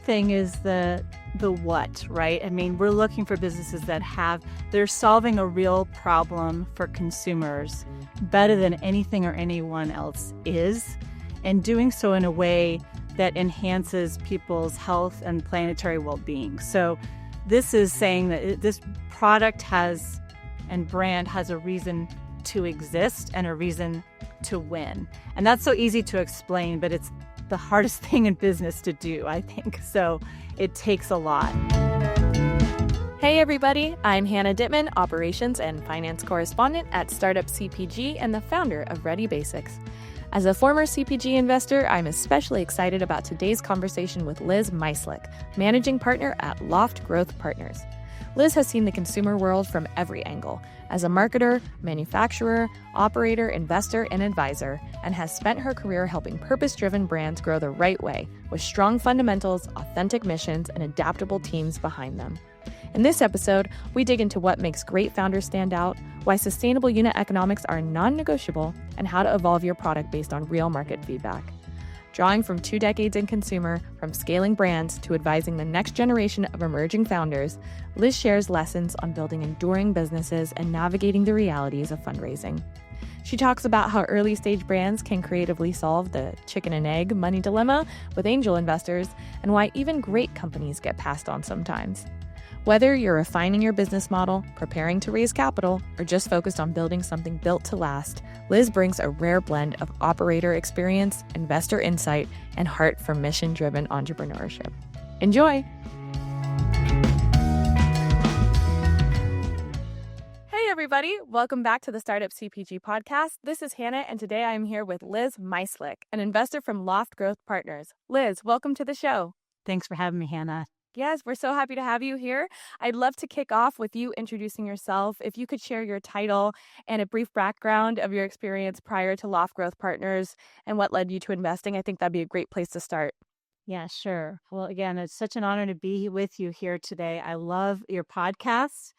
thing is the what, right? I mean, we're looking for businesses that they're solving a real problem for consumers better than anything or anyone else is, and doing so in a way that enhances people's health and planetary well-being. So this is saying that this product and brand has a reason to exist and a reason to win. And that's so easy to explain, but it's the hardest thing in business to do, I think. So it takes a lot. Hey everybody, I'm Hannah Dittman, Operations and Finance Correspondent at Startup CPG and the founder of Ready Basics. As a former CPG investor, I'm especially excited about today's conversation with Liz Myslik, Managing Partner at Loft Growth Partners. Liz has seen the consumer world from every angle, as a marketer, manufacturer, operator, investor, and advisor, and has spent her career helping purpose-driven brands grow the right way, with strong fundamentals, authentic missions, and adaptable teams behind them. In this episode, we dig into what makes great founders stand out, why sustainable unit economics are non-negotiable, and how to evolve your product based on real market feedback. Drawing from 2 decades in consumer, from scaling brands to advising the next generation of emerging founders, Liz shares lessons on building enduring businesses and navigating the realities of fundraising. She talks about how early-stage brands can creatively solve the chicken and egg money dilemma with angel investors, and why even great companies get passed on sometimes. Whether you're refining your business model, preparing to raise capital, or just focused on building something built to last, Liz brings a rare blend of operator experience, investor insight, and heart for mission-driven entrepreneurship. Enjoy! Hey everybody, welcome back to the Startup CPG podcast. This is Hannah, and today I'm here with Liz Myslik, an investor from Loft Growth Partners. Liz, welcome to the show. Thanks for having me, Hannah. Yes, we're so happy to have you here. I'd love to kick off with you introducing yourself. If you could share your title and a brief background of your experience prior to Loft Growth Partners and what led you to investing, I think that'd be a great place to start. Yeah, sure. Well, again, it's such an honor to be with you here today. I love your podcast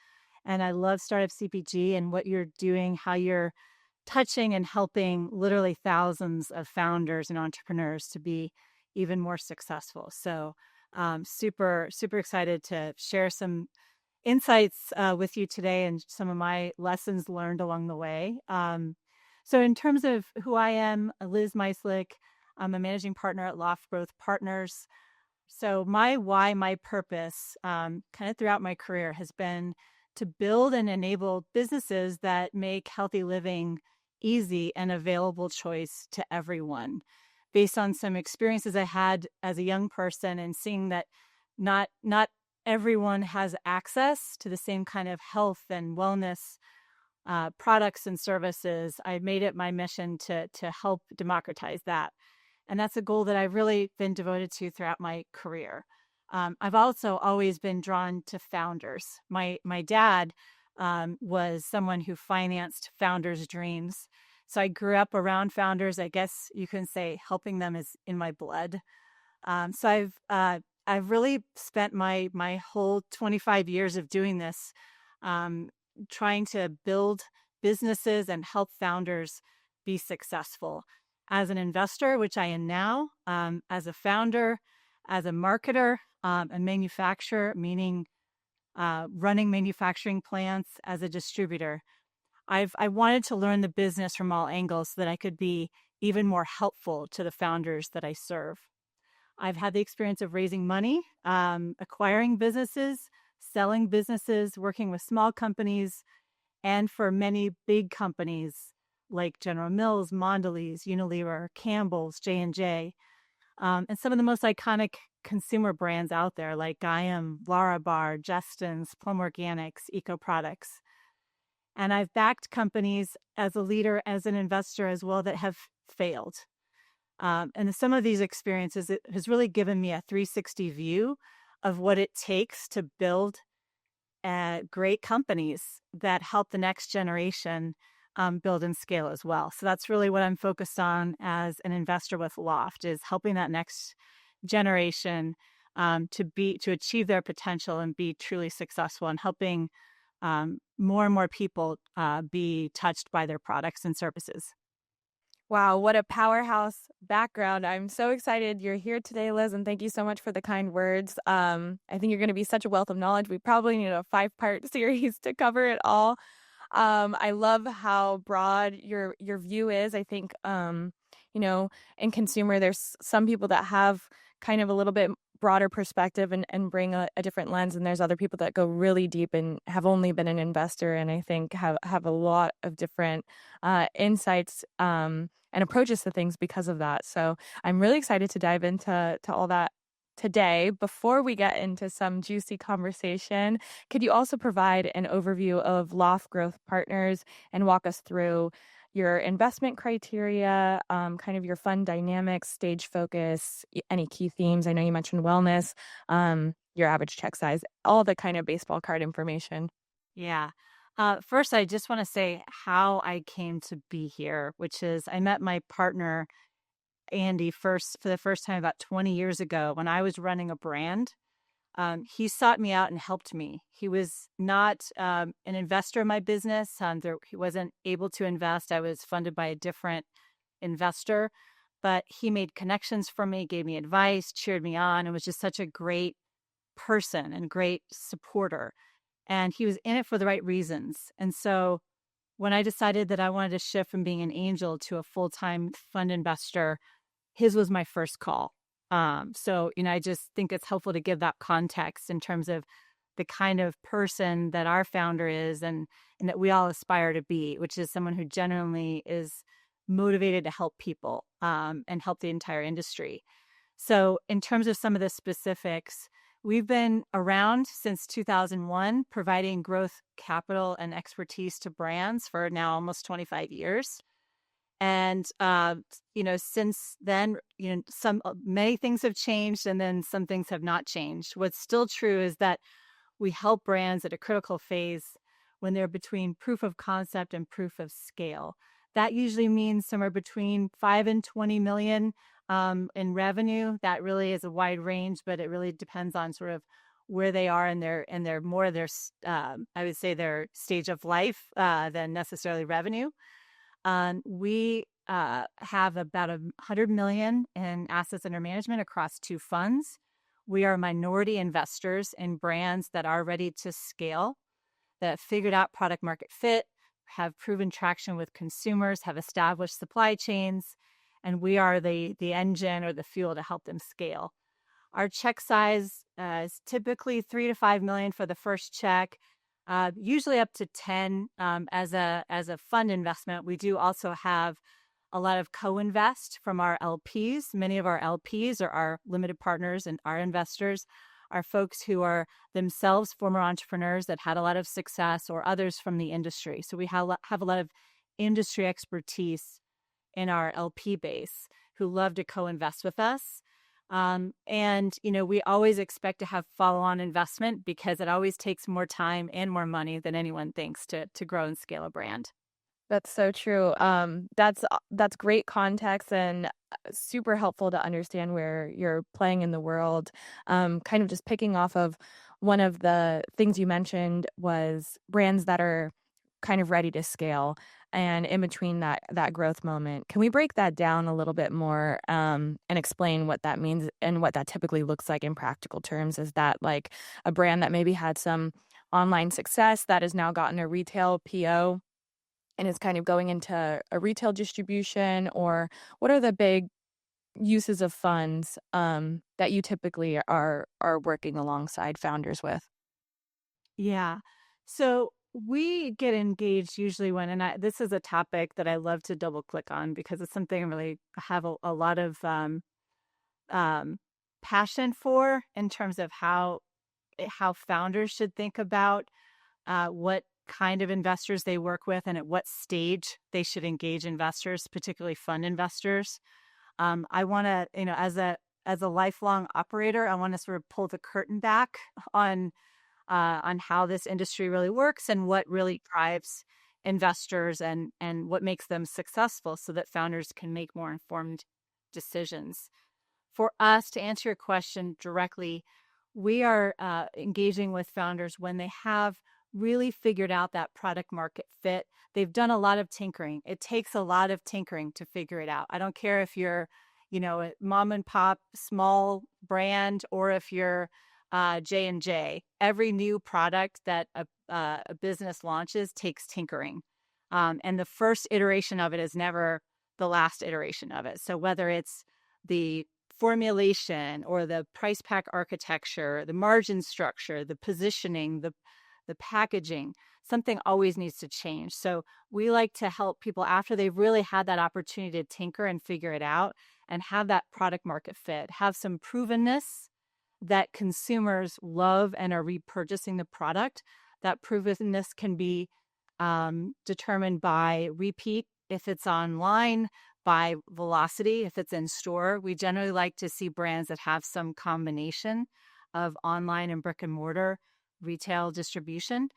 and I love Startup CPG and what you're doing, how you're touching and helping literally thousands of founders and entrepreneurs to be even more successful. So super excited to share some insights with you today and some of my lessons learned along the way. So in terms of who I am, Liz Myslik, I'm a managing partner at Loft Growth Partners. So my why, my purpose, kind of throughout my career has been to build and enable businesses that make healthy living easy and available choice to everyone, based on some experiences I had as a young person and seeing that not everyone has access to the same kind of health and wellness products and services. I made it my mission to help democratize that. And that's a goal that I've really been devoted to throughout my career. I've also always been drawn to founders. My dad was someone who financed founders' dreams. So I grew up around founders. I guess you can say helping them is in my blood. So I've really spent my whole 25 years of doing this, trying to build businesses and help founders be successful. As an investor, which I am now, as a founder, as a marketer, a manufacturer, meaning running manufacturing plants, as a distributor. I wanted to learn the business from all angles so that I could be even more helpful to the founders that I serve. I've had the experience of raising money, acquiring businesses, selling businesses, working with small companies, and for many big companies like General Mills, Mondelez, Unilever, Campbell's, J&J, and some of the most iconic consumer brands out there like Gaiam, Larabar, Justin's, Plum Organics, Eco Products. And I've backed companies as a leader, as an investor as well, that have failed. And some of these experiences, it has really given me a 360 view of what it takes to build great companies that help the next generation build and scale as well. So that's really what I'm focused on as an investor with Loft, is helping that next generation to achieve their potential and be truly successful, and helping more and more people be touched by their products and services. Wow, what a powerhouse background. I'm so excited you're here today, Liz, and thank you so much for the kind words. I think you're going to be such a wealth of knowledge. We probably need a 5-part series to cover it all. I love how broad your view is. I think you know, in consumer, there's some people that have kind of a little bit broader perspective and bring a different lens, and there's other people that go really deep and have only been an investor, and I think have a lot of different insights and approaches to things because of that. So I'm really excited to dive into all that today. Before we get into some juicy conversation, could you also provide an overview of Loft Growth Partners and walk us through your investment criteria, kind of your fund dynamics, stage focus, any key themes? I know you mentioned wellness, your average check size, all the kind of baseball card information. Yeah. First, I just want to say how I came to be here, which is I met my partner, Andy, first for the first time about 20 years ago when I was running a brand. He sought me out and helped me. He was not an investor in my business. He wasn't able to invest. I was funded by a different investor, but he made connections for me, gave me advice, cheered me on, and was just such a great person and great supporter. And he was in it for the right reasons. And so when I decided that I wanted to shift from being an angel to a full-time fund investor, his was my first call. So, I just think it's helpful to give that context in terms of the kind of person that our founder is and that we all aspire to be, which is someone who genuinely is motivated to help people and help the entire industry. So, in terms of some of the specifics, we've been around since 2001, providing growth capital and expertise to brands for now almost 25 years. And since then, some many things have changed, and then some things have not changed. What's still true is that we help brands at a critical phase when they're between proof of concept and proof of scale. That usually means somewhere between 5 and 20 million in revenue. That really is a wide range, but it really depends on sort of where they are in their more their I would say their stage of life than necessarily revenue. We have about 100 million in assets under management across 2 funds. We are minority investors in brands that are ready to scale, that have figured out product market fit, have proven traction with consumers, have established supply chains, and we are the engine or the fuel to help them scale. Our check size is typically 3 to 5 million for the first check, usually up to 10 as a fund investment. We do also have a lot of co-invest from our LPs. Many of our LPs are our limited partners, and our investors are folks who are themselves former entrepreneurs that had a lot of success, or others from the industry. So we have a lot of industry expertise in our LP base who love to co-invest with us. We always expect to have follow-on investment because it always takes more time and more money than anyone thinks to grow and scale a brand. That's so true. That's great context and super helpful to understand where you're playing in the world. Kind of just picking off of one of the things you mentioned was brands that are kind of ready to scale and in between that growth moment. Can we break that down a little bit more and explain what that means and what that typically looks like in practical terms? Is that like a brand that maybe had some online success that has now gotten a retail PO and is kind of going into a retail distribution, or what are the big uses of funds that you typically are working alongside founders with? Yeah. So we get engaged usually this is a topic that I love to double click on because it's something I really have a lot of um, passion for in terms of how founders should think about what kind of investors they work with and at what stage they should engage investors, particularly fund investors. I want to, as a lifelong operator, I want to sort of pull the curtain back on how this industry really works and what really drives investors and what makes them successful so that founders can make more informed decisions. For us, to answer your question directly, we are engaging with founders when they have really figured out that product market fit. They've done a lot of tinkering. It takes a lot of tinkering to figure it out. I don't care if you're, a mom and pop small brand, or if you're J&J. Every new product that a business launches takes tinkering. And the first iteration of it is never the last iteration of it. So whether it's the formulation or the price pack architecture, the margin structure, the positioning, the packaging, something always needs to change. So we like to help people after they've really had that opportunity to tinker and figure it out and have that product market fit, have some provenness that consumers love and are repurchasing the product. That provenness can be determined by repeat if it's online, by velocity if it's in store. We generally like to see brands that have some combination of online and brick and mortar retail distribution,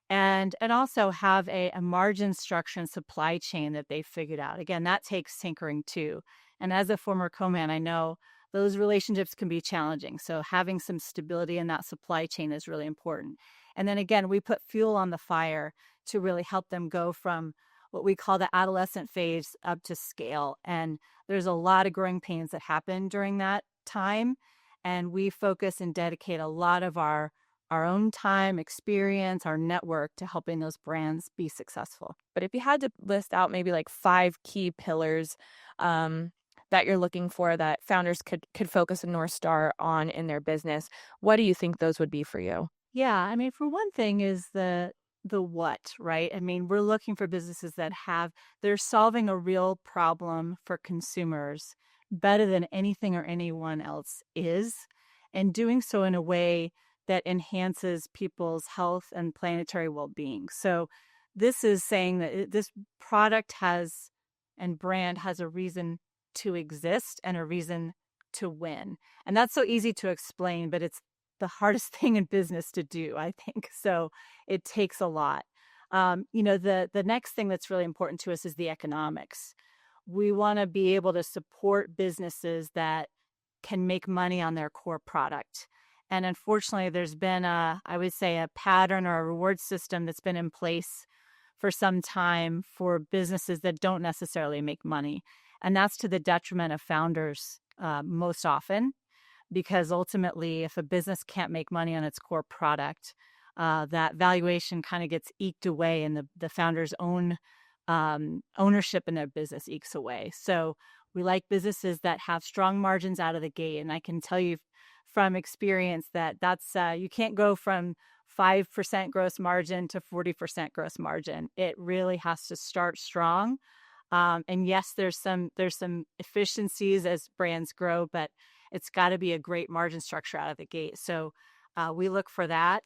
and also have a margin structure and supply chain that they figured out. Again, that takes tinkering too. And as a former co-man, I know those relationships can be challenging. So having some stability in that supply chain is really important. And then again, we put fuel on the fire to really help them go from what we call the adolescent phase up to scale. And there's a lot of growing pains that happen during that time. And we focus and dedicate a lot of our own time, experience, our network to helping those brands be successful. But if you had to list out maybe like 5 key pillars that you're looking for that founders could focus a North Star on in their business, what do you think those would be for you? Yeah, I mean, for one thing is the what, right? I mean, we're looking for businesses that they're solving a real problem for consumers better than anything or anyone else is, and doing so in a way that enhances people's health and planetary well-being. So this is saying that this product and brand has a reason to exist and a reason to win. And that's so easy to explain, but it's the hardest thing in business to do, I think. So it takes a lot. The next thing that's really important to us is the economics. We want to be able to support businesses that can make money on their core product. And unfortunately, there's been I would say, a pattern or a reward system that's been in place for some time for businesses that don't necessarily make money. And that's to the detriment of founders most often, because ultimately, if a business can't make money on its core product, that valuation kind of gets eked away, and the founder's own ownership in their business ekes away. So we like businesses that have strong margins out of the gate. And I can tell you from experience that's you can't go from 5% gross margin to 40% gross margin. It really has to start strong. And yes, there's some efficiencies as brands grow, but it's got to be a great margin structure out of the gate. So we look for that.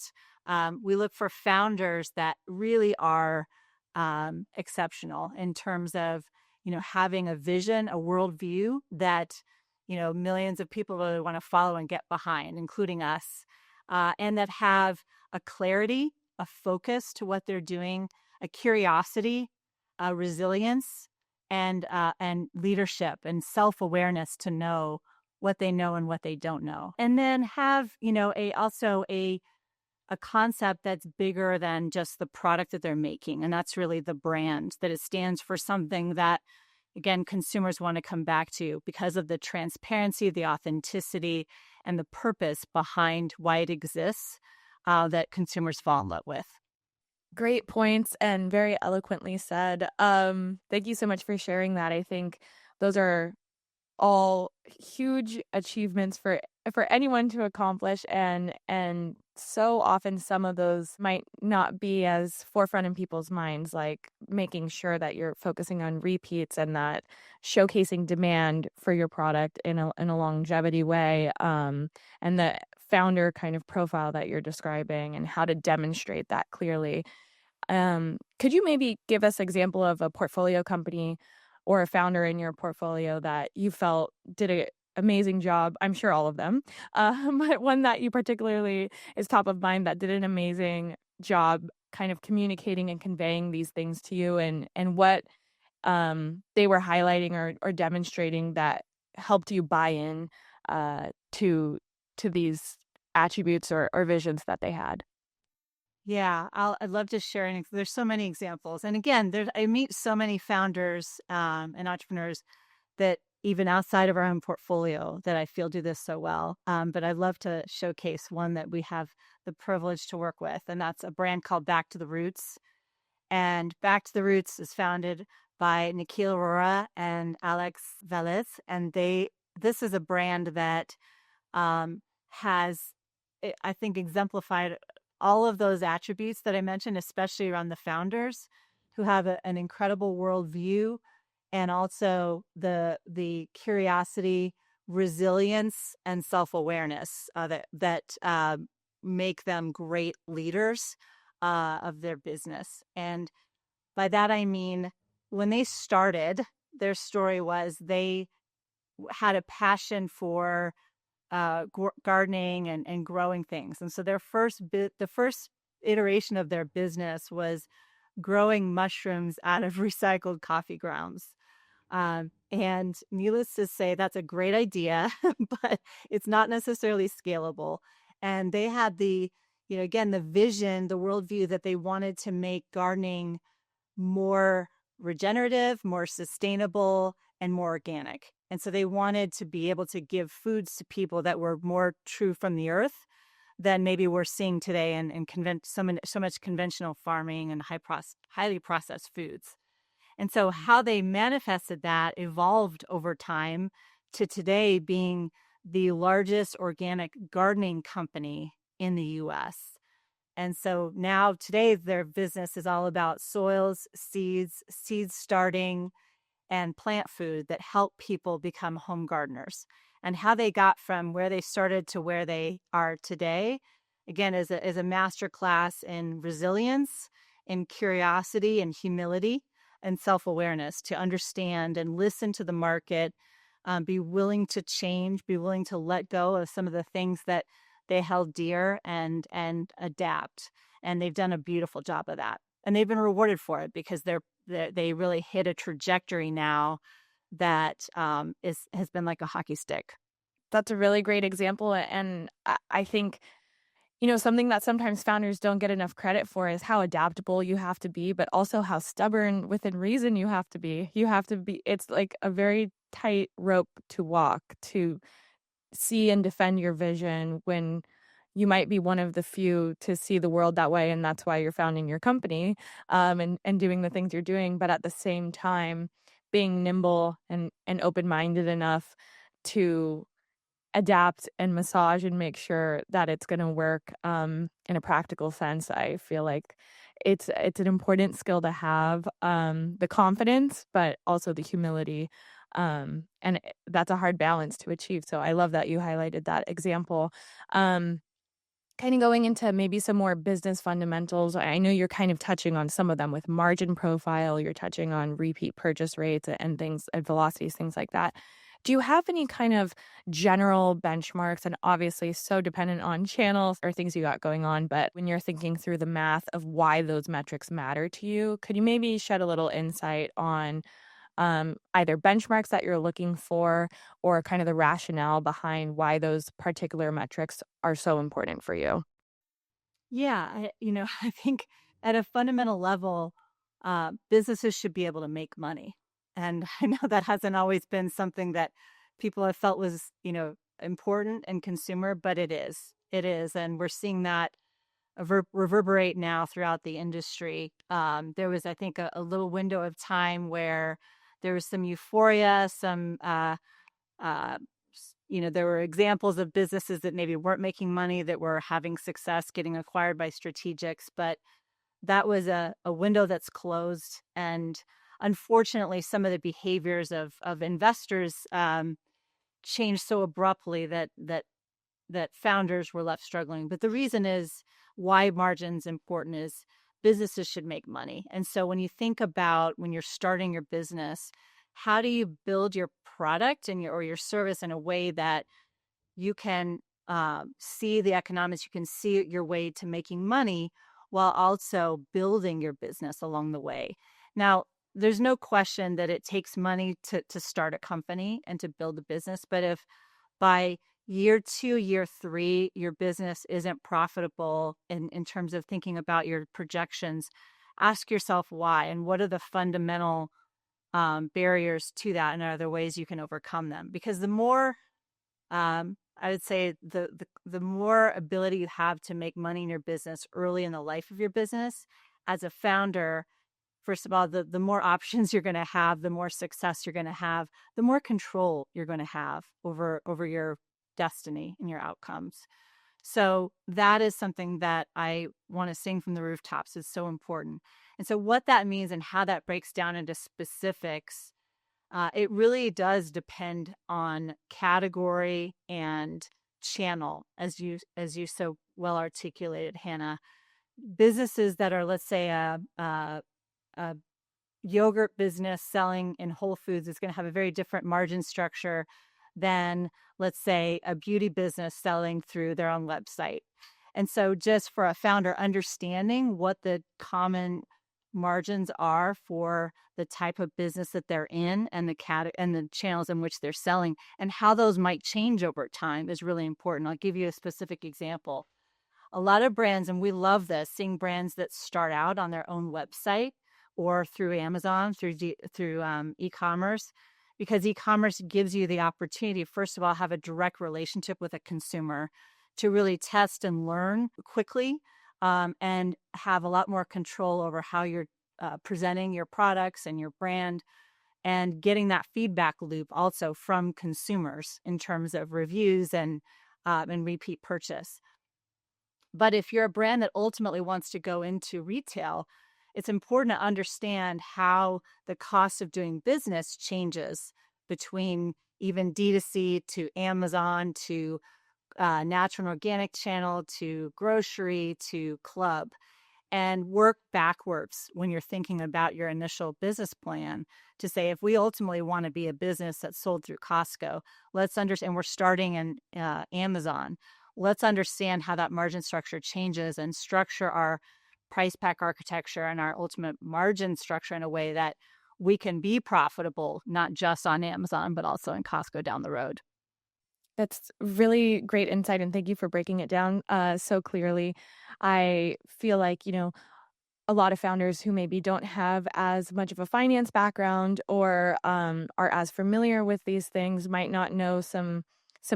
We look for founders that really are exceptional in terms of, having a vision, a worldview that, millions of people really want to follow and get behind, including us, and that have a clarity, a focus to what they're doing, a curiosity, a resilience, and leadership and self-awareness to know what they know and what they don't know. And then have, a concept that's bigger than just the product that they're making. And that's really the brand, that it stands for something that, again, consumers want to come back to because of the transparency, the authenticity, and the purpose behind why it exists, that consumers fall in love with. Great points and very eloquently said. Thank you so much for sharing that. I think those are all huge achievements for anyone to accomplish, and so often some of those might not be as forefront in people's minds, like making sure that you're focusing on repeats and that showcasing demand for your product in a longevity way, and the founder kind of profile that you're describing and how to demonstrate that clearly. Could you maybe give us an example of a portfolio company or a founder in your portfolio that you felt did an amazing job? I'm sure all of them, but one that you particularly is top of mind that did an amazing job kind of communicating and conveying these things to you, and what they were highlighting or demonstrating that helped you buy in to these attributes or visions that they had. Yeah, I'd love to share. There's so many examples, and again, I meet so many founders and entrepreneurs that even outside of our own portfolio that I feel do this so well. But I'd love to showcase one that we have the privilege to work with, and that's a brand called Back to the Roots. And Back to the Roots is founded by Nikhil Arora and Alex Velez, and this is a brand that has, I think, exemplified all of those attributes that I mentioned, especially around the founders who have an incredible worldview and also the curiosity, resilience, and self awareness that make them great leaders of their business. And by that I mean when they started, their story was they had a passion for gardening and growing things. And so the first iteration of their business was growing mushrooms out of recycled coffee grounds. And needless to say, that's a great idea, but it's not necessarily scalable. And they had again, the vision, the worldview that they wanted to make gardening more regenerative, more sustainable, and more organic. And so they wanted to be able to give foods to people that were more true from the earth than maybe we're seeing today in so much conventional farming and highly processed foods. And so how they manifested that evolved over time to today being the largest organic gardening company in the US. And so now today their business is all about soils, seeds starting, and plant food that help people become home gardeners. And how they got from where they started to where they are today, again, is a master class in resilience, in curiosity and humility and self-awareness to understand and listen to the market, be willing to change, be willing to let go of some of the things that they held dear and adapt. And they've done a beautiful job of that. And they've been rewarded for it because they really hit a trajectory now that has been like a hockey stick. That's a really great example. And I think, you know, something that sometimes founders don't get enough credit for is how adaptable you have to be, but also how stubborn within reason you have to be. It's like a very tight rope to walk to see and defend your vision when you might be one of the few to see the world that way. And that's why you're founding your company, and doing the things you're doing. But at the same time, being nimble and open-minded enough to adapt and massage and make sure that it's going to work, in a practical sense. I feel like it's an important skill to have, the confidence, but also the humility. That's a hard balance to achieve. So I love that you highlighted that example. Kind of going into maybe some more business fundamentals. I know you're kind of touching on some of them with margin profile. You're touching on repeat purchase rates and things and velocities, things like that. Do you have any kind of general benchmarks? And obviously, so dependent on channels or things you got going on. But when you're thinking through the math of why those metrics matter to you, could you maybe shed a little insight on either benchmarks that you're looking for or kind of the rationale behind why those particular metrics are so important for you? Yeah, I think at a fundamental level, businesses should be able to make money. And I know that hasn't always been something that people have felt was, important and consumer, but it is. It is. And we're seeing that reverberate now throughout the industry. There was, I think, a little window of time where there was some euphoria, uh, there were examples of businesses that maybe weren't making money that were having success getting acquired by strategics, but that was a window that's closed. And unfortunately, some of the behaviors of investors changed so abruptly that founders were left struggling. But the reason is why margin's important is businesses should make money. And so when you think about when you're starting your business, how do you build your product or your service in a way that you can see the economics, you can see your way to making money while also building your business along the way. Now, there's no question that it takes money to start a company and to build a business, but if by year 2, year 3, your business isn't profitable in terms of thinking about your projections, ask yourself why and what are the fundamental barriers to that, and are there ways you can overcome them? Because the more I would say the more ability you have to make money in your business early in the life of your business as a founder, first of all, the more options you're going to have, the more success you're going to have, the more control you're going to have over your destiny and your outcomes. So that is something that I want to sing from the rooftops. Is so important. And so what that means and how that breaks down into specifics, it really does depend on category and channel, as you so well articulated, Hannah. Businesses that are, let's say, a yogurt business selling in Whole Foods is going to have a very different margin structure than, let's say, a beauty business selling through their own website. And so just for a founder, understanding what the common margins are for the type of business that they're in and the channels in which they're selling and how those might change over time is really important. I'll give you a specific example. A lot of brands, and we love this, seeing brands that start out on their own website or through Amazon, through e-commerce, because e-commerce gives you the opportunity, first of all, have a direct relationship with a consumer to really test and learn quickly, and have a lot more control over how you're presenting your products and your brand, and getting that feedback loop also from consumers in terms of reviews and repeat purchase. But if you're a brand that ultimately wants to go into retail, it's important to understand how the cost of doing business changes between even D2C to Amazon to natural and organic channel to grocery to club, and work backwards when you're thinking about your initial business plan to say, if we ultimately want to be a business that's sold through Costco, let's understand we're starting in Amazon. Let's understand how that margin structure changes and structure our price pack architecture and our ultimate margin structure in a way that we can be profitable, not just on Amazon, but also in Costco down the road. That's really great insight, and thank you for breaking it down so clearly. I feel like, a lot of founders who maybe don't have as much of a finance background or are as familiar with these things might not know some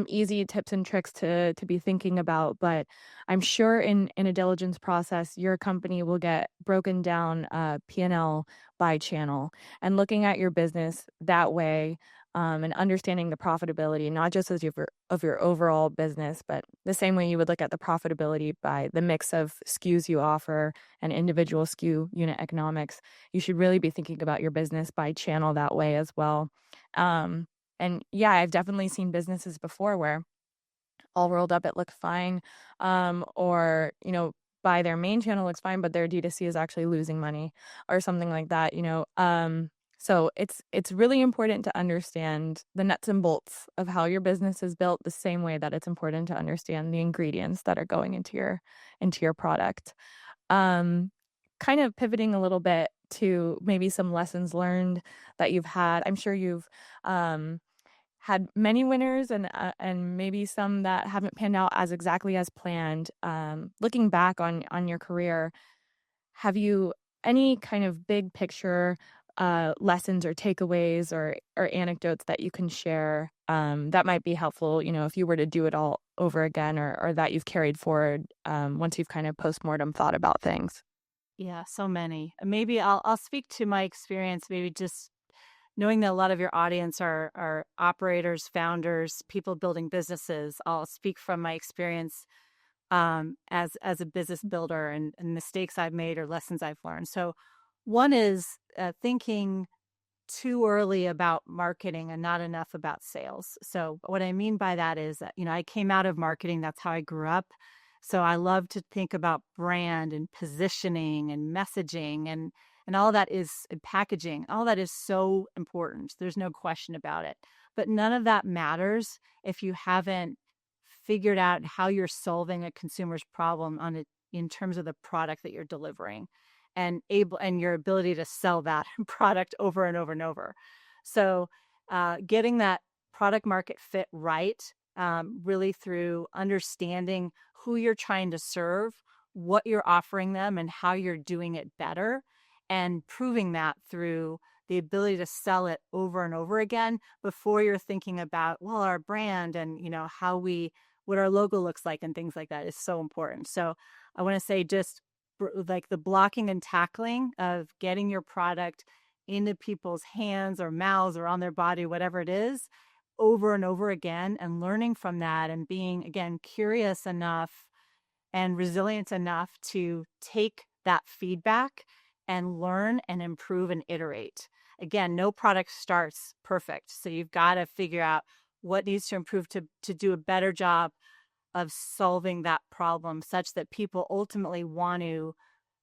easy tips and tricks to be thinking about. But I'm sure in a diligence process, your company will get broken down P&L by channel, and looking at your business that way, and understanding the profitability, not just as of your overall business, but the same way you would look at the profitability by the mix of SKUs you offer and individual SKU unit economics. You should really be thinking about your business by channel that way as well. And yeah, I've definitely seen businesses before where all rolled up, it looked fine. Or, by their main channel looks fine, but their D2C is actually losing money or something like that. So it's really important to understand the nuts and bolts of how your business is built, the same way that it's important to understand the ingredients that are going into your product. Um, Kind of pivoting a little bit to maybe some lessons learned that you've had. I'm sure you've had many winners and maybe some that haven't panned out as exactly as planned. Looking back on your career, have you any kind of big picture lessons or takeaways or anecdotes that you can share that might be helpful, if you were to do it all over again, or that you've carried forward once you've kind of postmortem thought about things? Yeah, so many. Maybe I'll speak to my experience, maybe just knowing that a lot of your audience are operators, founders, people building businesses. I'll speak from my experience as a business builder, and mistakes I've made or lessons I've learned. So one is thinking too early about marketing and not enough about sales. So what I mean by that is that, I came out of marketing. That's how I grew up. So I love to think about brand and positioning and messaging and all that is packaging. All that is so important. There's no question about it. But none of that matters if you haven't figured out how you're solving a consumer's problem in terms of the product that you're delivering, and your ability to sell that product over and over and over. So getting that product market fit right really through understanding who you're trying to serve, what you're offering them, and how you're doing it better, and proving that through the ability to sell it over and over again before you're thinking about, well, our brand and, how what our logo looks like and things like that is so important. So I want to say just like the blocking and tackling of getting your product into people's hands or mouths or on their body, whatever it is, over and over again, and learning from that and being, again, curious enough and resilient enough to take that feedback and learn and improve and iterate. Again, no product starts perfect. So you've got to figure out what needs to improve to do a better job of solving that problem such that people ultimately want to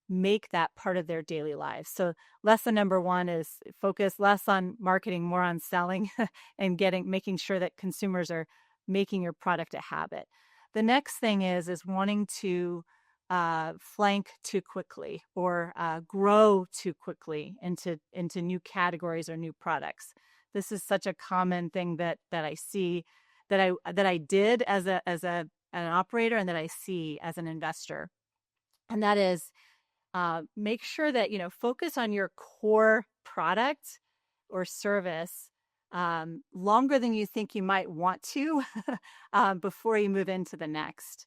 make that part of their daily lives. So lesson number one is focus less on marketing, more on selling and making sure that consumers are making your product a habit. The next thing is wanting to flank too quickly or grow too quickly into new categories or new products. This is such a common thing that I see, that I did as an operator, and that I see as an investor. And that is, make sure that, focus on your core product or service longer than you think you might want to before you move into the next.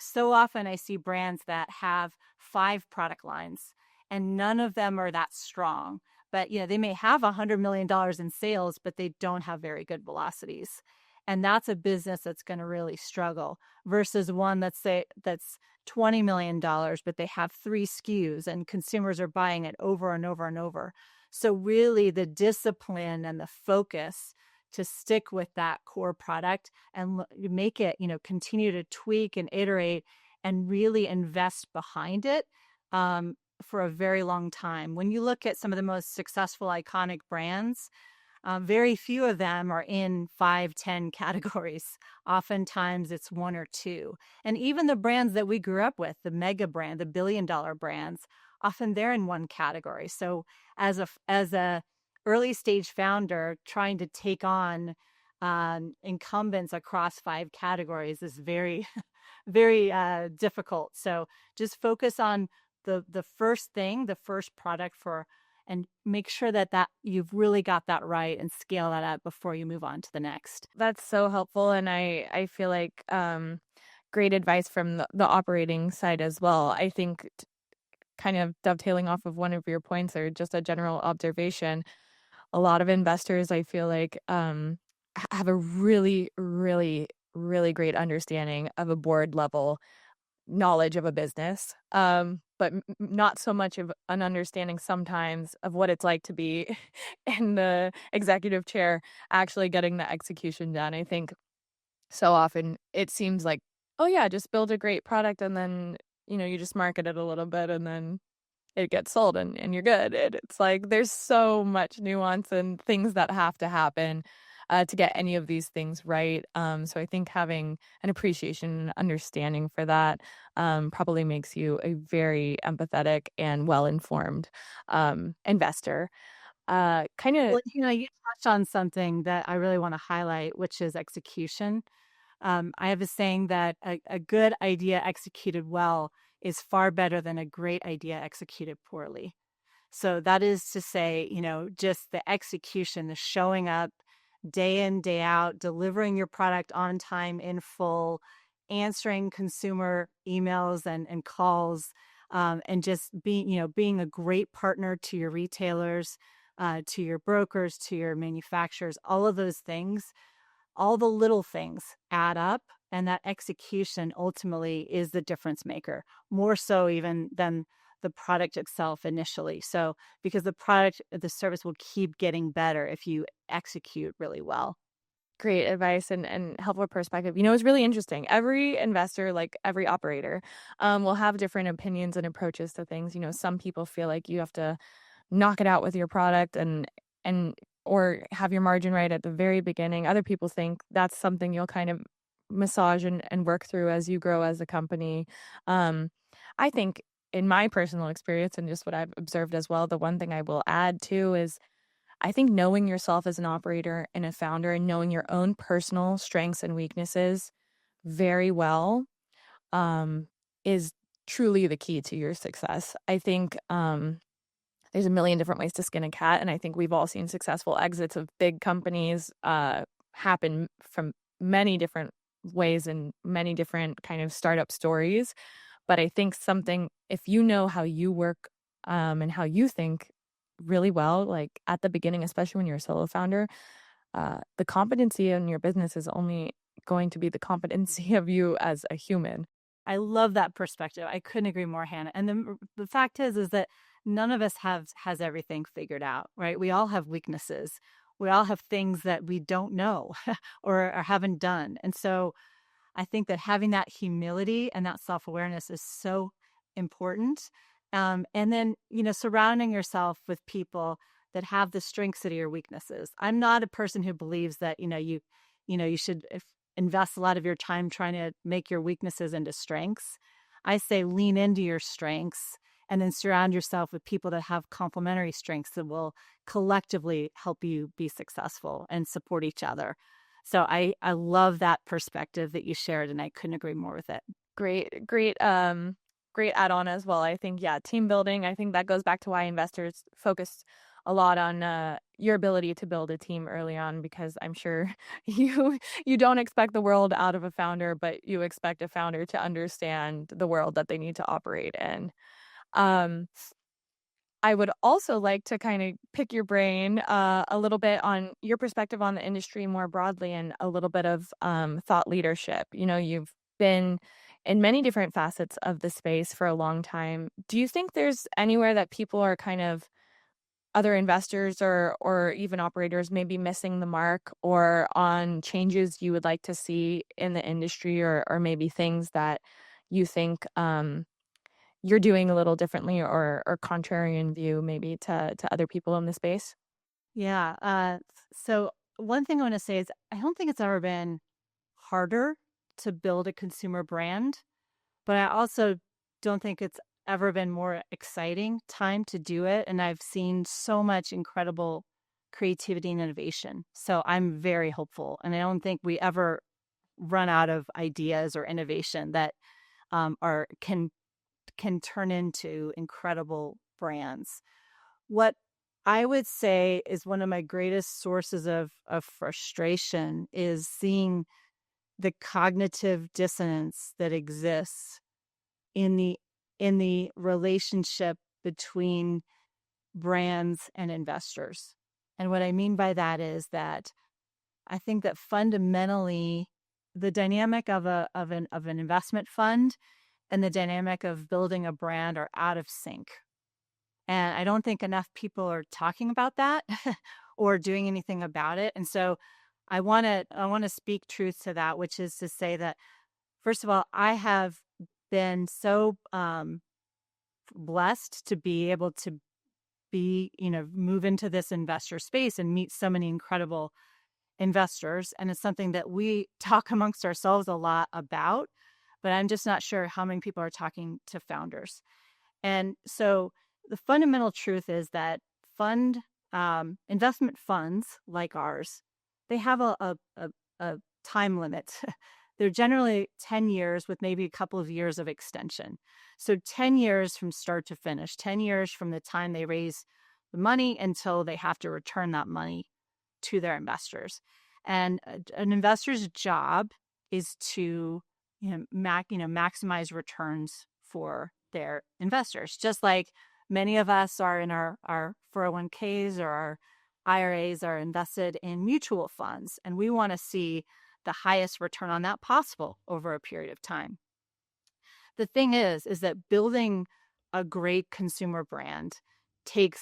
So often I see brands that have 5 product lines and none of them are that strong. But they may have $100 million in sales, but they don't have very good velocities. And that's a business that's going to really struggle versus one that's $20 million, but they have 3 SKUs and consumers are buying it over and over and over. So really the discipline and the focus to stick with that core product and make it, continue to tweak and iterate and really invest behind it for a very long time. When you look at some of the most successful iconic brands, very few of them are in 5, 10 categories. Oftentimes it's 1 or 2. And even the brands that we grew up with, the mega brand, the billion-dollar brands, often they're in 1 category. So as a early stage founder, trying to take on incumbents across 5 categories is very, very difficult. So just focus on the first thing, the first product and make sure that you've really got that right and scale that up before you move on to the next. That's so helpful. And I feel like great advice from the operating side as well. I think kind of dovetailing off of one of your points or just a general observation, a lot of investors, I feel like, have a really, really, really great understanding of a board level knowledge of a business, but not so much of an understanding sometimes of what it's like to be in the executive chair, actually getting the execution done. I think so often it seems like, oh yeah, just build a great product and then, you just market it a little bit and then it gets sold and you're good. It's like there's so much nuance and things that have to happen to get any of these things right. So I think having an appreciation and understanding for that probably makes you a very empathetic and well-informed investor. Kind of, Well, you touched on something that I really want to highlight, which is execution. I have a saying that a good idea executed well is far better than a great idea executed poorly. So that is to say, just the execution, the showing up day in, day out, delivering your product on time in full, answering consumer emails and calls, and just being a great partner to your retailers, to your brokers, to your manufacturers, all of those things, all the little things add up. And that execution ultimately is the difference maker, more so even than the product itself initially. So because the service will keep getting better if you execute really well. great advice and helpful perspective. It's really interesting. Every investor, like every operator, will have different opinions and approaches to things. Some people feel like you have to knock it out with your product and or have your margin right at the very beginning. Other people think that's something you'll kind of massage and work through as you grow as a company. I think in my personal experience and just what I've observed as well, the one thing I will add too is I think knowing yourself as an operator and a founder and knowing your own personal strengths and weaknesses very well is truly the key to your success. I think there's a million different ways to skin a cat, and I think we've all seen successful exits of big companies happen from many different ways and many different kind of startup stories. But I think if you know how you work and how you think really well, like at the beginning, especially when you're a solo founder, the competency in your business is only going to be the competency of you as a human. I love that perspective. I couldn't agree more, Hannah. And the fact is that none of us has everything figured out, right? We all have weaknesses. We all have things that we don't know or haven't done. And so I think that having that humility and that self-awareness is so important. And then, surrounding yourself with people that have the strengths that are your weaknesses. I'm not a person who believes that, you should invest a lot of your time trying to make your weaknesses into strengths. I say lean into your strengths and then surround yourself with people that have complementary strengths that will collectively help you be successful and support each other. So I love that perspective that you shared, and I couldn't agree more with it. Great add-on as well. I think, team building, I think that goes back to why investors focus a lot on your ability to build a team early on, because I'm sure you don't expect the world out of a founder, but you expect a founder to understand the world that they need to operate in. I would also like to kind of pick your brain a little bit on your perspective on the industry more broadly and a little bit of thought leadership. You've been in many different facets of the space for a long time. Do you think there's anywhere that people are kind of other investors or even operators may be missing the mark, or on changes you would like to see in the industry, or maybe things that you think you're doing a little differently or contrarian view maybe to other people in the space? Yeah. So one thing I want to say is I don't think it's ever been harder to build a consumer brand, but I also don't think it's ever been more exciting time to do it. And I've seen so much incredible creativity and innovation. So I'm very hopeful. And I don't think we ever run out of ideas or innovation that are can turn into incredible brands. What I would say is one of my greatest sources of frustration is seeing the cognitive dissonance that exists in the relationship between brands and investors. And what I mean by that is that I think that fundamentally the dynamic of an investment fund and the dynamic of building a brand are out of sync. And I don't think enough people are talking about that or doing anything about it. And so I want to speak truth to that, which is to say that, first of all, I have been so blessed to be able to move into this investor space and meet so many incredible investors. And it's something that we talk amongst ourselves a lot about, but I'm just not sure how many people are talking to founders. And so the fundamental truth is that investment funds like ours, they have a time limit. They're generally 10 years with maybe a couple of years of extension. So 10 years from start to finish, 10 years from the time they raise the money until they have to return that money to their investors. And an investor's job is to maximize returns for their investors, just like many of us are in our 401ks or our IRAs are invested in mutual funds, and we want to see the highest return on that possible over a period of time. The thing is that building a great consumer brand takes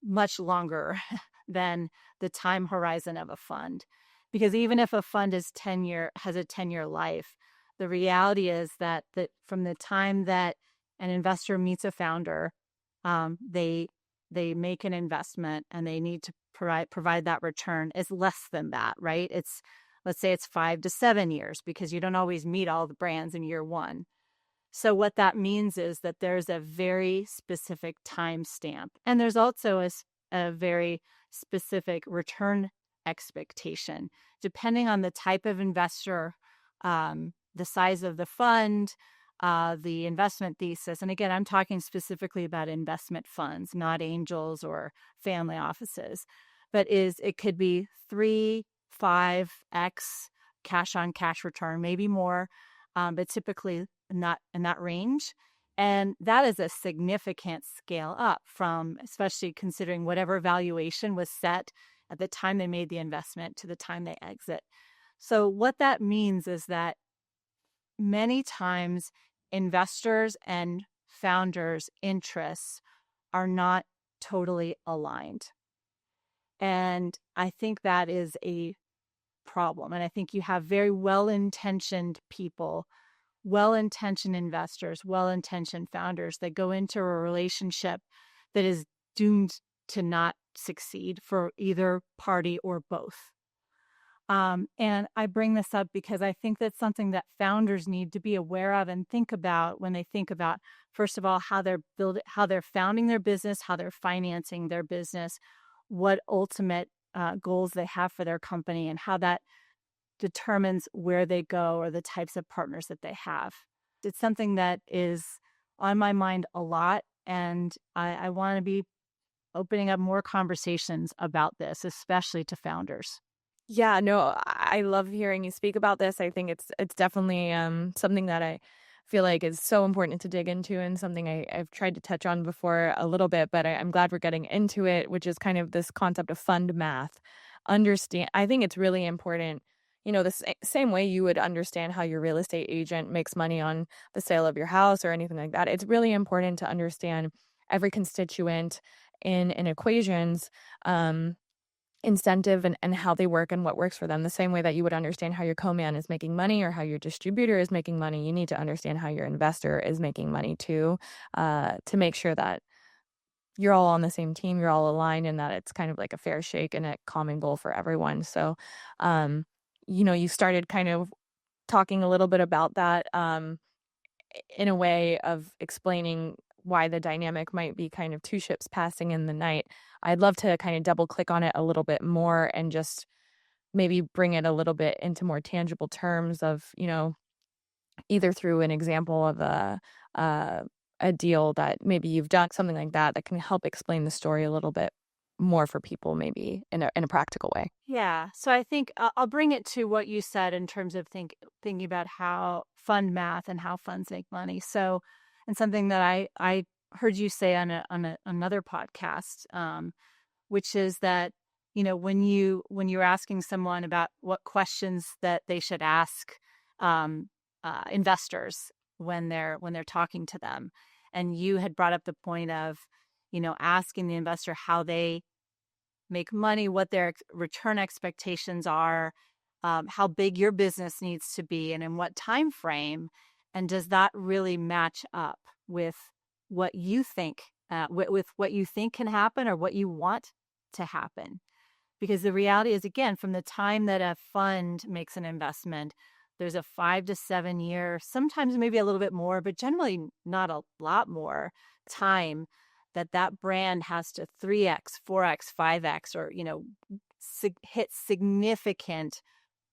much longer than the time horizon of a fund, because even if a fund has a 10-year life, the reality is that from the time that an investor meets a founder, they make an investment and they need to provide that return is less than that, right? Let's say it's 5 to 7 years, because you don't always meet all the brands in year one. So what that means is that there's a very specific time stamp, and there's also a very specific return expectation. Depending on the type of investor, the size of the fund, the investment thesis. And again, I'm talking specifically about investment funds, not angels or family offices. But it could be 3, 5x cash on cash return, maybe more, but typically not in that range. And that is a significant scale up from, especially considering whatever valuation was set at the time they made the investment to the time they exit. So what that means is that many times investors and founders' interests are not totally aligned. And I think that is a problem. And I think you have very well-intentioned people, well-intentioned investors, well-intentioned founders that go into a relationship that is doomed to not succeed for either party or both. And I bring this up because I think that's something that founders need to be aware of and think about when they think about, first of all, how they're founding their business, how they're financing their business, what ultimate goals they have for their company, and how that determines where they go or the types of partners that they have. It's something that is on my mind a lot, and I want to be opening up more conversations about this, especially to founders. Yeah, no, I love hearing you speak about this. I think it's definitely something that I feel like is so important to dig into, and something I've tried to touch on before a little bit, but I'm glad we're getting into it, which is kind of this concept of fund math. I think it's really important, the same way you would understand how your real estate agent makes money on the sale of your house or anything like that. It's really important to understand every constituent in equations. Incentive and how they work and what works for them. The same way that you would understand how your co-man is making money or how your distributor is making money, you need to understand how your investor is making money too, to make sure that you're all on the same team, you're all aligned, and that it's kind of like a fair shake and a common goal for everyone. So, you started kind of talking a little bit about that in a way of explaining why the dynamic might be kind of two ships passing in the night. I'd love to kind of double click on it a little bit more and just maybe bring it a little bit into more tangible terms of, either through an example of a deal that maybe you've done, something like that can help explain the story a little bit more for people, maybe in a practical way. Yeah. So I think I'll bring it to what you said in terms of thinking about how fund math and how funds make money. So, and something that I heard you say on another podcast, which is that, when you're asking someone about what questions that they should ask investors when they're talking to them, and you had brought up the point of, asking the investor how they make money, what their return expectations are, how big your business needs to be, and in what time frame, and does that really match up with what you think, with what you think can happen or what you want to happen? Because the reality is, again, from the time that a fund makes an investment, there's a 5 to 7 year, sometimes maybe a little bit more, but generally not a lot more time that brand has to 3x, 4x, 5x, or, hit significant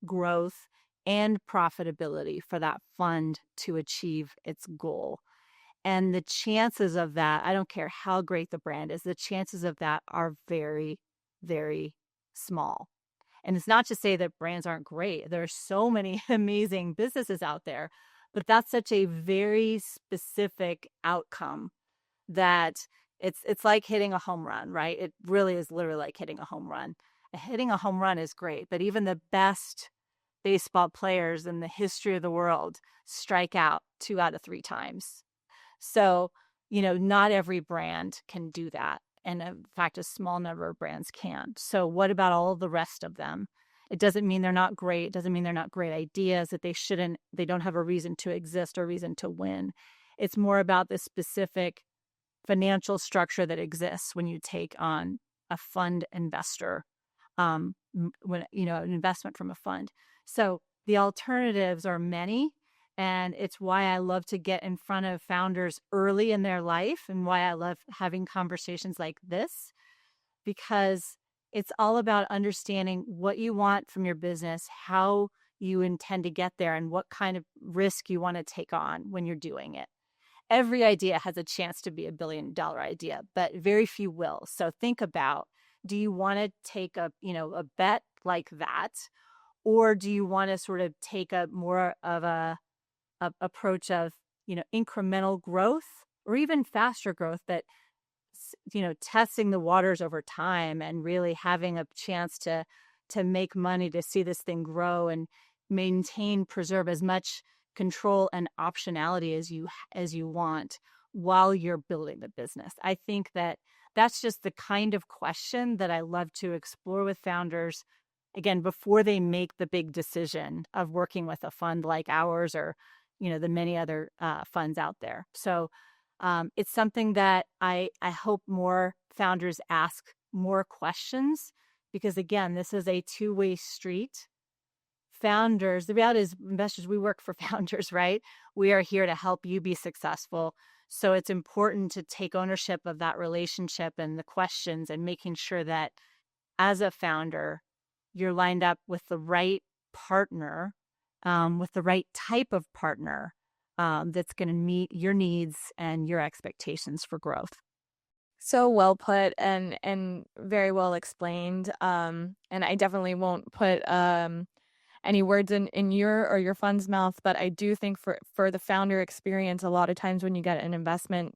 growth and profitability for that fund to achieve its goal. And the chances of that, I don't care how great the brand is, the chances of that are very, very small. And it's not to say that brands aren't great. There are so many amazing businesses out there, but that's such a very specific outcome that it's like hitting a home run, right? It really is literally like hitting a home run. Hitting a home run is great, but even the best baseball players in the history of the world strike out 2 out of 3 times. So, not every brand can do that. And in fact, a small number of brands can. So what about all of the rest of them? It doesn't mean they're not great. It doesn't mean they're not great ideas, that they don't have a reason to exist or reason to win. It's more about the specific financial structure that exists when you take on a fund investor, when, an investment from a fund. So the alternatives are many. And it's why I love to get in front of founders early in their life, and why I love having conversations like this, because it's all about understanding what you want from your business, how you intend to get there, and what kind of risk you want to take on when you're doing it. Every idea has a chance to be $1 billion idea, but very few will. So think about, do you want to take a bet like that? Or do you want to sort of take a more of a approach of, incremental growth or even faster growth, but testing the waters over time and really having a chance to make money, to see this thing grow and preserve as much control and optionality as you want while you're building the business. I think that that's just the kind of question that I love to explore with founders, again, before they make the big decision of working with a fund like ours, or the many other funds out there. So it's something that I hope more founders ask more questions, because again, this is a two-way street. Founders, the reality is, investors, we work for founders, right? We are here to help you be successful. So it's important to take ownership of that relationship and the questions, and making sure that as a founder, you're lined up with the right partner, with the right type of partner, that's going to meet your needs and your expectations for growth. So well put and very well explained. And I definitely won't put any words in your or your fund's mouth, but I do think for the founder experience, a lot of times when you get an investment,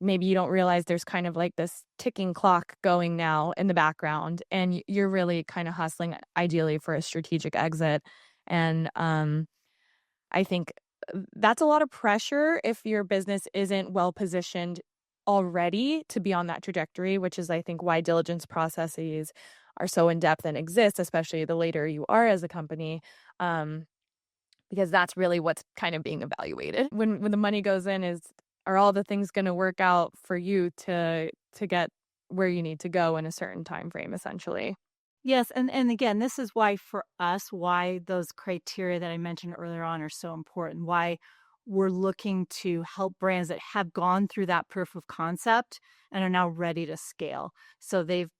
maybe you don't realize there's kind of like this ticking clock going now in the background, and you're really kind of hustling ideally for a strategic exit. And I think that's a lot of pressure if your business isn't well positioned already to be on that trajectory, which is, I think, why diligence processes are so in depth and exist, especially the later you are as a company, because that's really what's kind of being evaluated when the money goes in. Are all the things going to work out for you to get where you need to go in a certain time frame, essentially? Yes, and again, this is why for us, why those criteria that I mentioned earlier on are so important, why we're looking to help brands that have gone through that proof of concept and are now ready to scale. So they've,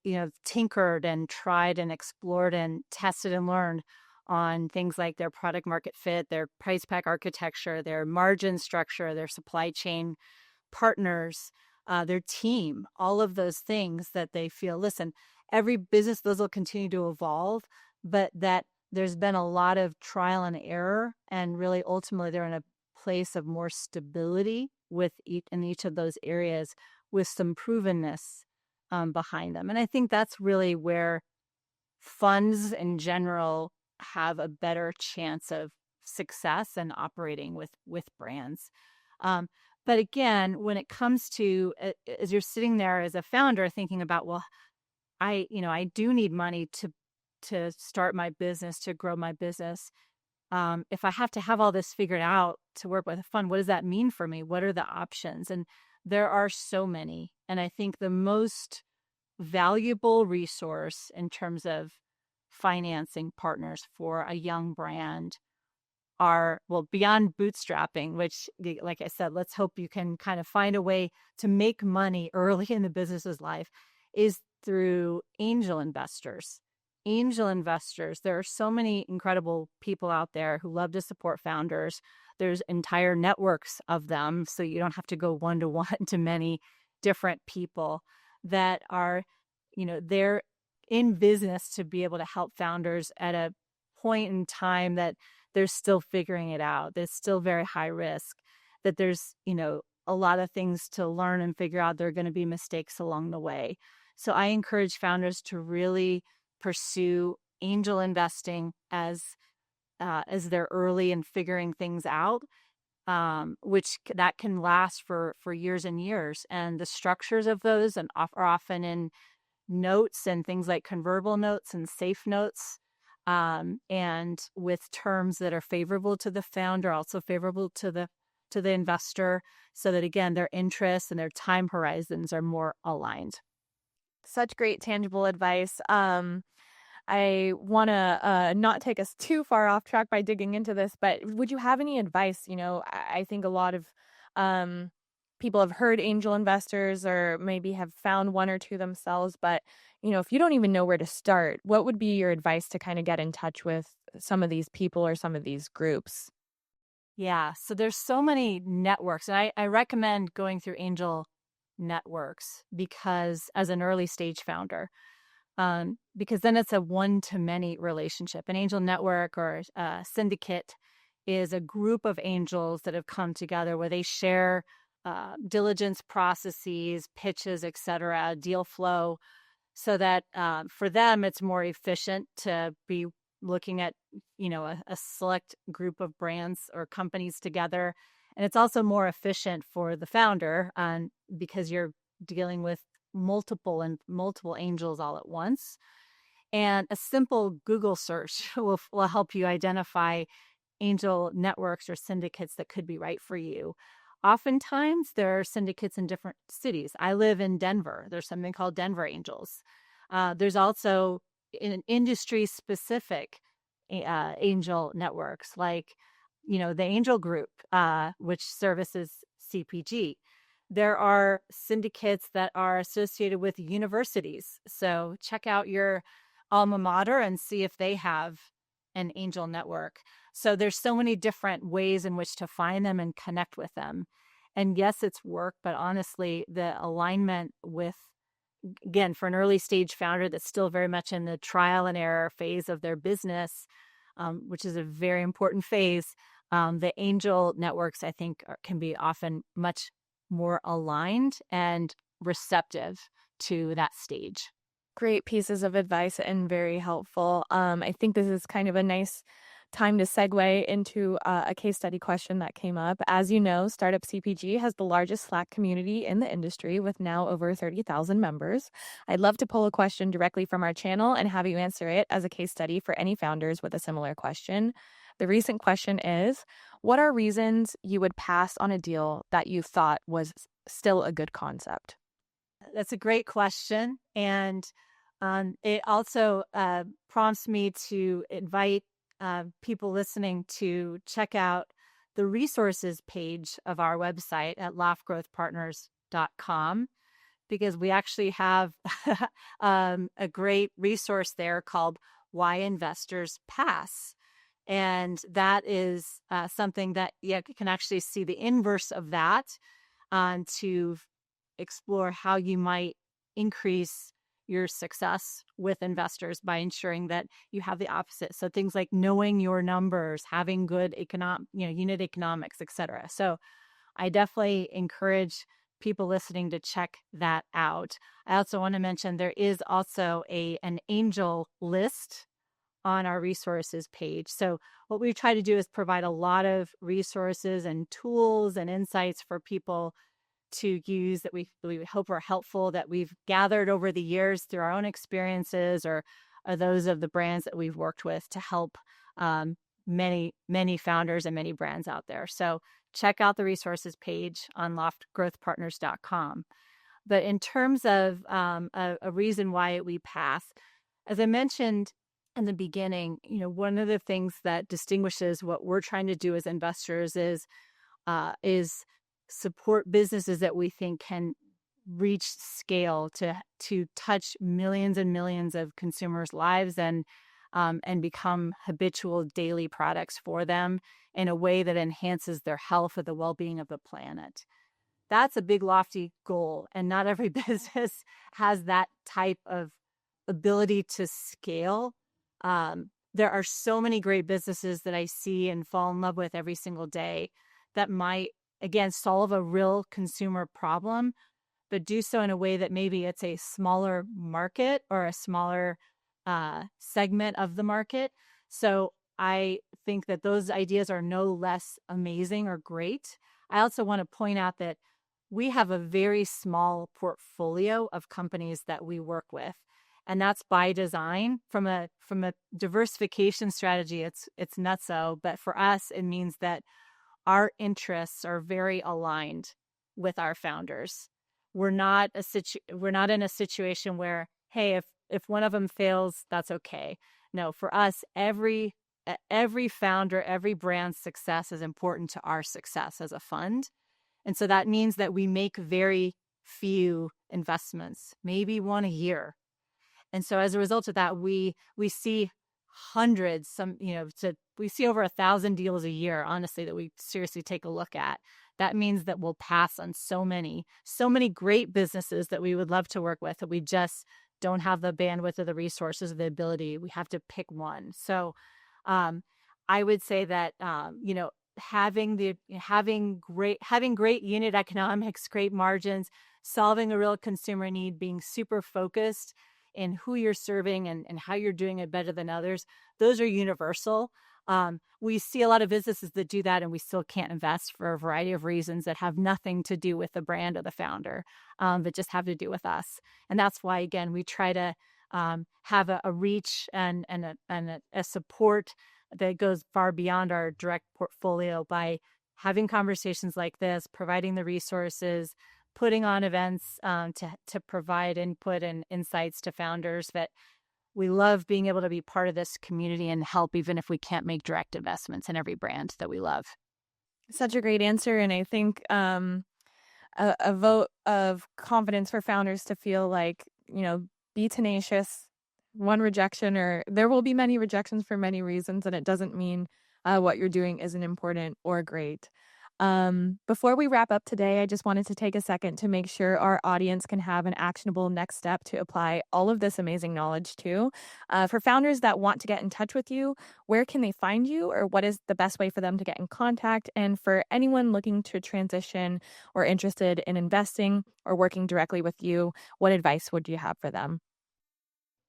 tinkered and tried and explored and tested and learned on things like their product market fit, their price pack architecture, their margin structure, their supply chain partners, their team, all of those things that they feel, listen, every business, those will continue to evolve, but that there's been a lot of trial and error, and really ultimately they're in a place of more stability in each of those areas, with some provenness behind them. And I think that's really where funds in general have a better chance of success and operating with brands. Um, but again, when it comes to, as you're sitting there as a founder thinking about, well, I do need money to start my business, to grow my business. If I have to have all this figured out to work with a fund, what does that mean for me? What are the options? And there are so many. And I think the most valuable resource in terms of financing partners for a young brand are, well, beyond bootstrapping, which, like I said, let's hope you can kind of find a way to make money early in the business's life, is through angel investors. Angel investors, there are so many incredible people out there who love to support founders. There's entire networks of them, so you don't have to go one-to-one to many different people that are, they're in business to be able to help founders at a point in time that they're still figuring it out. There's still very high risk, that there's, a lot of things to learn and figure out. There are going to be mistakes along the way. So I encourage founders to really pursue angel investing as they're early in figuring things out, which that can last for years and years. And the structures of those are often in notes and things like convertible notes and safe notes, and with terms that are favorable to the founder, also favorable to the investor, so that again their interests and their time horizons are more aligned. Such great tangible advice. I want to not take us too far off track by digging into this, but would you have any advice? I think a lot of people have heard angel investors or maybe have found one or two themselves, but if you don't even know where to start, what would be your advice to kind of get in touch with some of these people or some of these groups? Yeah. So there's so many networks. And I recommend going through angel networks because as an early stage founder, because then it's a one-to-many relationship. An angel network or a syndicate is a group of angels that have come together where they share diligence processes, pitches, etc., deal flow, so that for them it's more efficient to be looking at a select group of brands or companies together, and it's also more efficient for the founder because you're dealing with multiple angels all at once. And a simple Google search will help you identify angel networks or syndicates that could be right for you. Oftentimes, there are syndicates in different cities. I live in Denver. There's something called Denver Angels. There's also an industry specific angel networks like, the Angel Group, which services CPG. There are syndicates that are associated with universities. So check out your alma mater and see if they have an angel network. So there's so many different ways in which to find them and connect with them. And yes, it's work, but honestly, the alignment with, again, for an early stage founder that's still very much in the trial and error phase of their business, which is a very important phase, the angel networks, I think, can be often much more aligned and receptive to that stage. Great pieces of advice and very helpful. I think this is kind of a nice time to segue into a case study question that came up. As you know, Startup CPG has the largest Slack community in the industry with now over 30,000 members. I'd love to pull a question directly from our channel and have you answer it as a case study for any founders with a similar question. The recent question is, what are reasons you would pass on a deal that you thought was still a good concept? That's a great question. And it also prompts me to invite people listening to check out the resources page of our website at loftgrowthpartners.com, because we actually have a great resource there called Why Investors Pass. And that is something that you can actually see the inverse of that, to explore how you might increase your success with investors by ensuring that you have the opposite. So things like knowing your numbers, having good unit economics, etc. So I definitely encourage people listening to check that out. I also want to mention there is also an angel list on our resources page. So what we try to do is provide a lot of resources and tools and insights for people to use that we hope are helpful, that we've gathered over the years through our own experiences or those of the brands that we've worked with to help many founders and many brands out there. So check out the resources page on loftgrowthpartners.com. But in terms of a reason why we pass, as I mentioned in the beginning, one of the things that distinguishes what we're trying to do as investors is support businesses that we think can reach scale to touch millions and millions of consumers' lives and become habitual daily products for them in a way that enhances their health or the well-being of the planet. That's a big, lofty goal, and not every business has that type of ability to scale. There are so many great businesses that I see and fall in love with every single day that might, again, solve a real consumer problem, but do so in a way that maybe it's a smaller market or a smaller segment of the market. So I think that those ideas are no less amazing or great. I also want to point out that we have a very small portfolio of companies that we work with. And that's by design. From a diversification strategy, it's nutso. But for us, it means that our interests are very aligned with our founders. We're not in a situation where, hey, if one of them fails, that's okay. No, for us, every founder, every brand's success is important to our success as a fund. And so that means that we make very few investments, maybe one a year. And so as a result of that, we see hundreds, we see over 1,000 deals a year, honestly, that we seriously take a look at. That means that we'll pass on so many great businesses that we would love to work with, that we just don't have the bandwidth or the resources or the ability. We have to pick one. So I would say that, having great unit economics, great margins, solving a real consumer need, being super focused in who you're serving and how you're doing it better than others, those are universal. We see a lot of businesses that do that, and we still can't invest for a variety of reasons that have nothing to do with the brand or the founder, but just have to do with us. And that's why, again, we try to have a reach and a support that goes far beyond our direct portfolio by having conversations like this, providing the resources, putting on events to provide input and insights to founders. That we love being able to be part of this community and help, even if we can't make direct investments in every brand that we love. Such a great answer. And I think a vote of confidence for founders to feel like, be tenacious. One rejection, or there will be many rejections for many reasons, and it doesn't mean what you're doing isn't important or great. Before we wrap up today, I just wanted to take a second to make sure our audience can have an actionable next step to apply all of this amazing knowledge to. For founders that want to get in touch with you, where can they find you, or what is the best way for them to get in contact? And for anyone looking to transition or interested in investing or working directly with you, what advice would you have for them?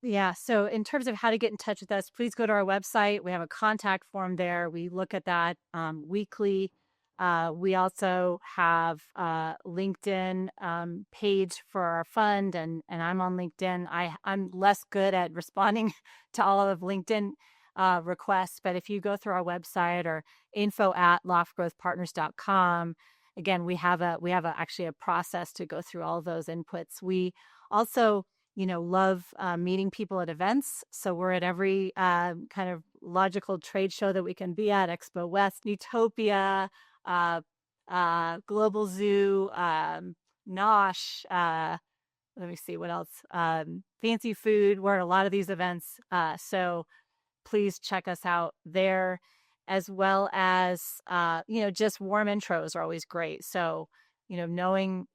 Yeah. So in terms of how to get in touch with us, please go to our website. We have a contact form there. We look at that weekly. We also have a LinkedIn page for our fund, and I'm on LinkedIn. I'm less good at responding to all of LinkedIn requests, but if you go through our website or info@loftgrowthpartners.com, again, we have actually a process to go through all those inputs. We also love meeting people at events. So we're at every kind of logical trade show that we can be at: Expo West, Utopia, Global Zoo, Nosh. Let me see what else. Fancy Food. We're at a lot of these events. So please check us out there, as well as, just warm intros are always great. So, knowing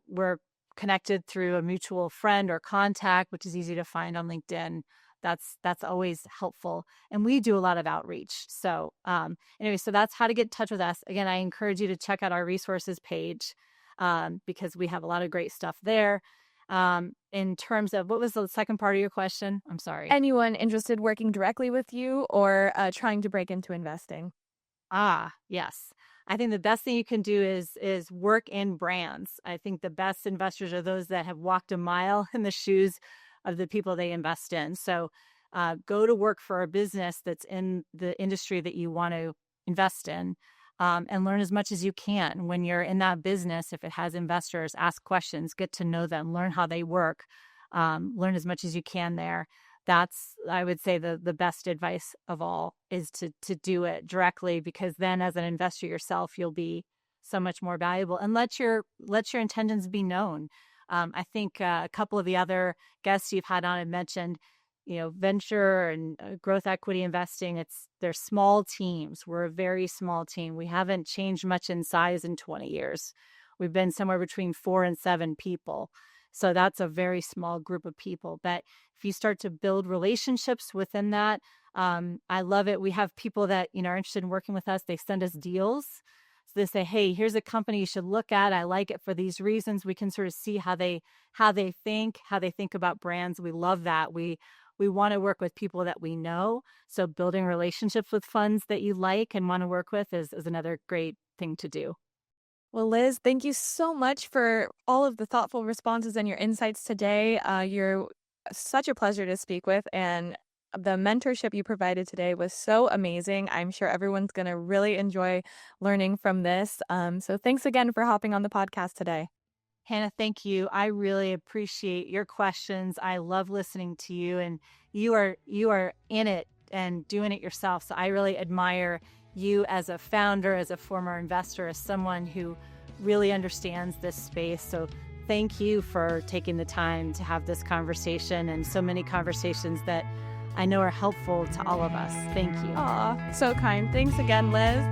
we're connected through a mutual friend or contact, which is easy to find on LinkedIn, that's always helpful. And we do a lot of outreach. So anyway, so that's how to get in touch with us. Again, I encourage you to check out our resources page because we have a lot of great stuff there. In terms of, what was the second part of your question? I'm sorry. Anyone interested working directly with you or trying to break into investing? Yes. I think the best thing you can do is work in brands. I think the best investors are those that have walked a mile in the shoes of the people they invest in. So go to work for a business that's in the industry that you want to invest in, and learn as much as you can. When you're in that business, if it has investors, ask questions, get to know them, learn how they work, learn as much as you can there. That's, I would say, the best advice of all is to do it directly, because then as an investor yourself, you'll be so much more valuable, and let your intentions be known. I think a couple of the other guests you've had on have mentioned, venture and growth equity investing. They're small teams. We're a very small team. We haven't changed much in size in 20 years. We've been somewhere between 4 and 7 people. So that's a very small group of people. But if you start to build relationships within that, I love it. We have people that, are interested in working with us. They send us deals. So they say, hey, here's a company you should look at. I like it for these reasons. We can sort of see how they think about brands. We love that. We want to work with people that we know. So building relationships with funds that you like and want to work with is another great thing to do. Well, Liz, thank you so much for all of the thoughtful responses and your insights today. You're such a pleasure to speak with, and the mentorship you provided today was so amazing. I'm sure everyone's going to really enjoy learning from this. So thanks again for hopping on the podcast today. Hannah, thank you. I really appreciate your questions. I love listening to you, and you are in it and doing it yourself. So I really admire you as a founder, as a former investor, as someone who really understands this space. So thank you for taking the time to have this conversation and so many conversations that I know are helpful to all of us. Thank you. Aw, so kind. Thanks again, Liz.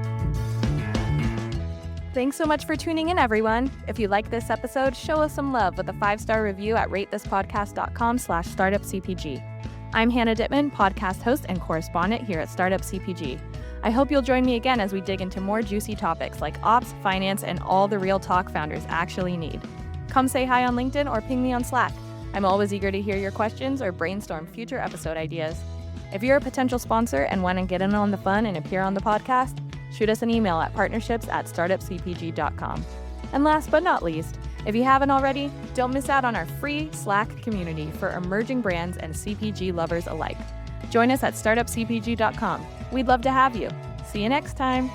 Thanks so much for tuning in, everyone. If you like this episode, show us some love with a 5-star review at ratethispodcast.com/startupcpg. I'm Hannah Dittman, podcast host and correspondent here at Startup CPG. I hope you'll join me again as we dig into more juicy topics like ops, finance, and all the real talk founders actually need. Come say hi on LinkedIn or ping me on Slack. I'm always eager to hear your questions or brainstorm future episode ideas. If you're a potential sponsor and want to get in on the fun and appear on the podcast, shoot us an email at partnerships@startupcpg.com. And last but not least, if you haven't already, don't miss out on our free Slack community for emerging brands and CPG lovers alike. Join us at startupcpg.com. We'd love to have you. See you next time.